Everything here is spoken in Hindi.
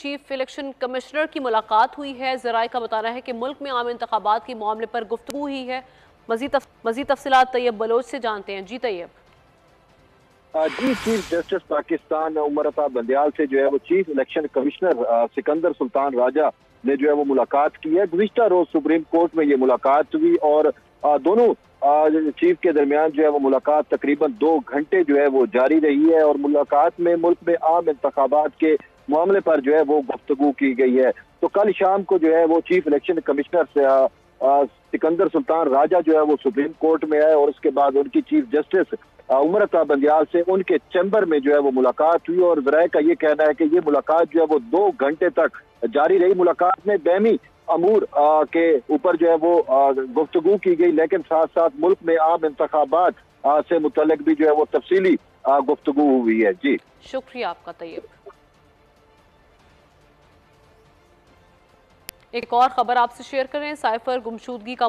चीफ इलेक्शन कमिश्नर की मुलाकात हुई है। जराए का बताना है कि मुल्क में आम इंतखाबात के मामले पर गुफ्तगू हुई है। मजीद तफसीलात तैयब बलोच से जानते हैं। जी तैयब। जी, चीफ जस्टिस पाकिस्तान उमर अता बंदयाल से जो है वो chief election commissioner Sikandar Sultan Raja ने जो है वो मुलाकात की है। गुज़िश्ता रोज सुप्रीम कोर्ट में ये मुलाकात हुई और दोनों चीफ के दरमियान जो है वो मुलाकात तकरीबन 2 घंटे जो है वो जारी रही है और मुलाकात में मुल्क में आम इंतखाबात के मामले पर जो है वो गुफ्तगू की गई है। तो कल शाम को जो है वो चीफ इलेक्शन कमिश्नर से सिकंदर सुल्तान राजा जो है वो सुप्रीम कोर्ट में आए और उसके बाद उनकी चीफ जस्टिस उमर अता बंदयाल से उनके चैम्बर में जो है वो मुलाकात हुई और जराए का ये कहना है कि ये मुलाकात जो है वो 2 घंटे तक जारी रही। मुलाकात में बैमी अमूर के ऊपर जो है वो गुफ्तगू की गई, लेकिन साथ साथ मुल्क में आम इंतखाबात से मुतल्लिक भी जो है वो तफसीली गुफ्तगू हुई है। जी शुक्रिया आपका तैयब। एक और खबर आपसे शेयर करें। साइफर गुमशुदगी का